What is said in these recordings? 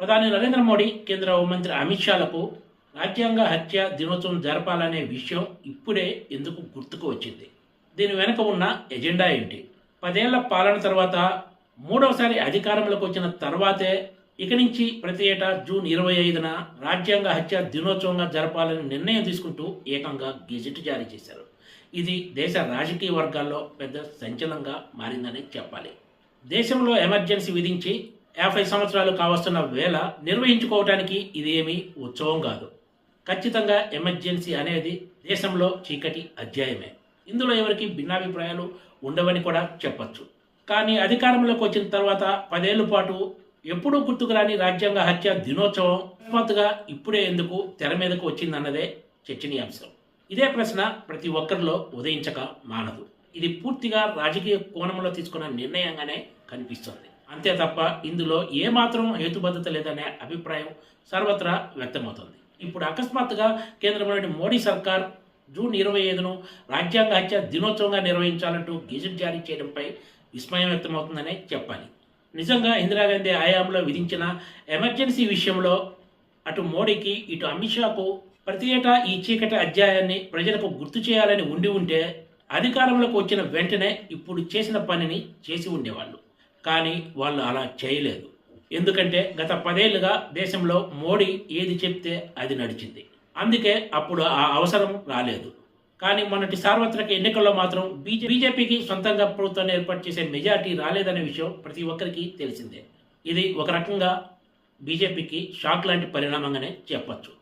ప్రధాని నరేంద్ర మోడీ, కేంద్ర హోంమంత్రి అమిత్ షాలకు రాజ్యాంగ హత్య దినోత్సవం జరపాలనే విషయం ఇప్పుడే ఎందుకు గుర్తుకు వచ్చింది? దీని వెనుక ఉన్న ఎజెండా ఏంటి? 10 ఏళ్ల పాలన తర్వాత మూడవసారి అధికారంలోకి వచ్చిన తర్వాతే ఇక నుంచి ప్రతి ఏటా జూన్ 25న రాజ్యాంగ హత్య దినోత్సవంగా జరపాలని నిర్ణయం తీసుకుంటూ ఏకంగా గెజెట్ జారీ చేశారు. ఇది దేశ రాజకీయ వర్గాల్లో పెద్ద సంచలనంగా మారిందని చెప్పాలి. దేశంలో ఎమర్జెన్సీ విధించి 50 సంవత్సరాలు కావస్తున్న వేళ నిర్వహించుకోవటానికి ఇది ఏమీ ఉత్సవం కాదు. ఖచ్చితంగా ఎమర్జెన్సీ అనేది దేశంలో చీకటి అధ్యాయమే. ఇందులో ఎవరికి భిన్నాభిప్రాయాలు ఉండవని కూడా చెప్పచ్చు. కానీ అధికారంలోకి వచ్చిన తర్వాత 10 ఏళ్ల పాటు ఎప్పుడూ గుర్తుకురాని రాజ్యాంగ హత్య దినోత్సవం అకస్మాత్తుగా ఇప్పుడే ఎందుకు తెర మీదకు వచ్చిందన్నదే చర్చనీయాంశం. ఇదే ప్రశ్న ప్రతి ఒక్కరిలో ఉదయించక మానదు. ఇది పూర్తిగా రాజకీయ కోణంలో తీసుకున్న నిర్ణయంగానే కనిపిస్తుంది. అంతే తప్ప ఇందులో ఏమాత్రం హేతుబద్ధత లేదనే అభిప్రాయం సర్వత్రా వ్యక్తమవుతుంది. ఇప్పుడు అకస్మాత్తుగా కేంద్రంలోని మోడీ సర్కార్ జూన్ 25ను రాజ్యాంగ హత్య దినోత్సవంగా నిర్వహించాలంటూ గెజెట్ జారీ చేయడంపై విస్మయం వ్యక్తమవుతుందనే చెప్పాలి. నిజంగా ఇందిరాగాంధీ హయాంలో విధించిన ఎమర్జెన్సీ విషయంలో అటు మోడీకి ఇటు అమిత్ షాకు ప్రతి ఏటా ఈ చీకటి అధ్యాయాన్ని ప్రజలకు గుర్తు చేయాలని ఉంటే అధికారంలోకి వచ్చిన వెంటనే ఇప్పుడు చేసిన పనిని చేసి ఉండేవాళ్ళు. కానీ వాళ్ళు అలా చేయలేదు. ఎందుకంటే గత 10 ఏళ్లుగా దేశంలో మోడీ ఏది చెప్తే అది నడిచింది. అందుకే అప్పుడు ఆ అవసరం రాలేదు. కానీ మొన్నటి సార్వత్రిక ఎన్నికల్లో మాత్రం బీజేపీకి సొంతంగా ప్రభుత్వాన్ని ఏర్పాటు చేసే మెజార్టీ రాలేదనే విషయం ప్రతి ఒక్కరికి తెలిసిందే. ఇది ఒక రకంగా బీజేపీకి షాక్ లాంటి పరిణామంగానే చెప్పచ్చు.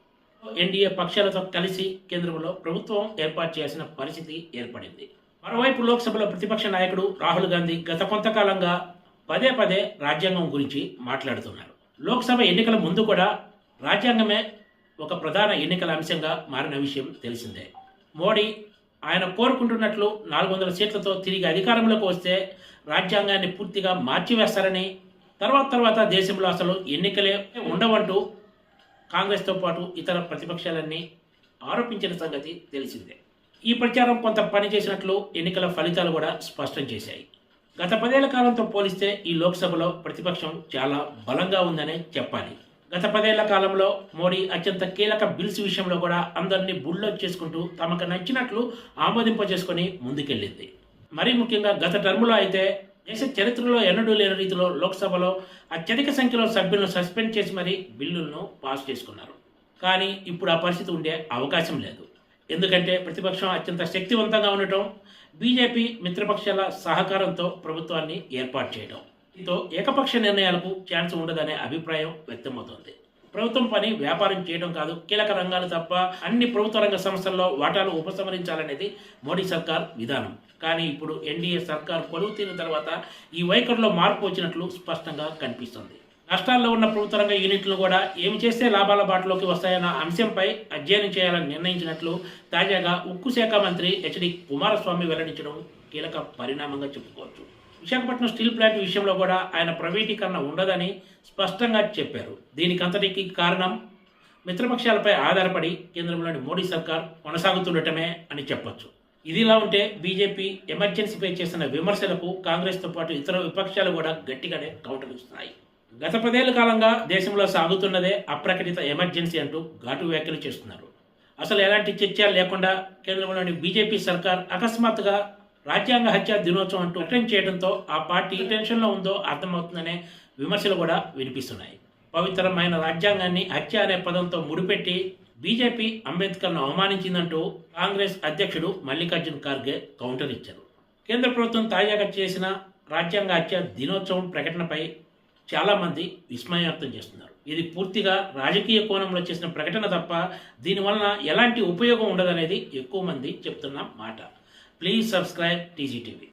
ఎన్డీఏ పక్షాలతో కలిసి కేంద్రంలో ప్రభుత్వం ఏర్పాటు చేయాల్సిన పరిస్థితి ఏర్పడింది. మరోవైపు లోక్సభలో ప్రతిపక్ష నాయకుడు రాహుల్ గాంధీ గత కొంతకాలంగా పదే పదే రాజ్యాంగం గురించి మాట్లాడుతున్నారు. లోక్సభ ఎన్నికల ముందు కూడా రాజ్యాంగమే ఒక ప్రధాన ఎన్నికల అంశంగా మారిన విషయం తెలిసిందే. మోడీ ఆయన కోరుకుంటున్నట్లు 400 సీట్లతో తిరిగి అధికారంలోకి వస్తే రాజ్యాంగాన్ని పూర్తిగా మార్చివేస్తారని, తర్వాత దేశంలో అసలు ఎన్నికలే ఉండవంటూ కాంగ్రెస్తో పాటు ఇతర ప్రతిపక్షాలన్నీ ఆరోపించిన సంగతి తెలిసిందే. ఈ ప్రచారం కొంత పనిచేసినట్లు ఎన్నికల ఫలితాలు కూడా స్పష్టం చేశాయి. గత 10 ఏళ్ల కాలంతో పోలిస్తే ఈ లోక్సభలో ప్రతిపక్షం చాలా బలంగా ఉందనే చెప్పాలి. గత 10 ఏళ్ల కాలంలో మోడీ అత్యంత కీలక బిల్స్ విషయంలో కూడా అందరినీ బుల్డోజ్ చేసుకుంటూ తమకు నచ్చినట్లు ఆమోదింపజేసుకొని ముందుకెళ్ళింది. మరీ ముఖ్యంగా గత టర్ములో అయితే దేశ చరిత్రలో ఎన్నడూ లేని రీతిలో లోక్సభలో అత్యధిక సంఖ్యలో సభ్యులను సస్పెండ్ చేసి మరీ బిల్లులను పాస్ చేసుకున్నారు. కానీ ఇప్పుడు ఆ పరిస్థితి ఉండే అవకాశం లేదు. ఎందుకంటే ప్రతిపక్షం అత్యంత శక్తివంతంగా ఉండటం, బీజేపీ మిత్రపక్షాల సహకారంతో ప్రభుత్వాన్ని ఏర్పాటు చేయడం, దీంతో ఏకపక్ష నిర్ణయాలకు ఛాన్స్ ఉండదనే అభిప్రాయం వ్యక్తమవుతోంది. ప్రభుత్వం పని వ్యాపారం చేయడం కాదు, కీలక రంగాలు తప్ప అన్ని ప్రభుత్వ రంగ సంస్థల్లో వాటాలు ఉపసంహరించాలనేది మోడీ సర్కార్ విధానం. కానీ ఇప్పుడు ఎన్డీఏ సర్కార్ కొలువు తీరిన తర్వాత ఈ వైఖరిలో మార్పు వచ్చినట్లు స్పష్టంగా కనిపిస్తుంది. నష్టాల్లో ఉన్న ప్రభుత్వ రంగ యూనిట్లు కూడా ఏమి చేస్తే లాభాల బాటలోకి వస్తాయన్న అంశంపై అధ్యయనం చేయాలని నిర్ణయించినట్లు తాజాగా ఉక్కు శాఖ మంత్రి హెచ్డి కుమారస్వామి వెల్లడించడం కీలక పరిణామంగా చెప్పుకోవచ్చు. విశాఖపట్నం స్టీల్ ప్లాంట్ విషయంలో కూడా ఆయన ప్రైవేటీకరణ ఉండదని స్పష్టంగా చెప్పారు. దీనికంతటికి కారణం మిత్రపక్షాలపై ఆధారపడి కేంద్రంలోని మోడీ సర్కార్ కొనసాగుతుండటమే అని చెప్పొచ్చు. ఇదిలా ఉంటే బీజేపీ ఎమర్జెన్సీపై చేసిన విమర్శలకు కాంగ్రెస్తో పాటు ఇతర విపక్షాలు కూడా గట్టిగానే కౌంటర్ ఇస్తున్నాయి. గత 10 ఏళ్ల కాలంగా దేశంలో సాగుతున్నదే అప్రకటిత ఎమర్జెన్సీ అంటూ ఘాటు వ్యాఖ్యలు చేస్తున్నారు. అసలు ఎలాంటి చర్చ లేకుండా కేంద్రంలోని బీజేపీ సర్కార్ అకస్మాత్తుగా రాజ్యాంగ హత్య దినోత్సవం అంటూ ప్రకటన చేయడంతో ఆ పార్టీ టెన్షన్లో ఉందో అర్థమవుతుందనే విమర్శలు కూడా వినిపిస్తున్నాయి. పవిత్రమైన రాజ్యాంగాన్ని హత్య అనే పదంతో ముడిపెట్టి బీజేపీ అంబేద్కర్ను అవమానించిందంటూ కాంగ్రెస్ అధ్యక్షుడు మల్లికార్జున్ ఖార్గే కౌంటర్ ఇచ్చారు. కేంద్ర ప్రభుత్వం తాజాగా చేసిన రాజ్యాంగ హత్య దినోత్సవం ప్రకటనపై చాలా మంది విస్మయం వ్యక్తం చేస్తున్నారు. ఇది పూర్తిగా రాజకీయ కోణంలో చేసిన ప్రకటన తప్ప దీనివలన ఎలాంటి ఉపయోగం ఉండదనేది ఎక్కువ మంది చెప్తున్న మాట. Please subscribe TGTV.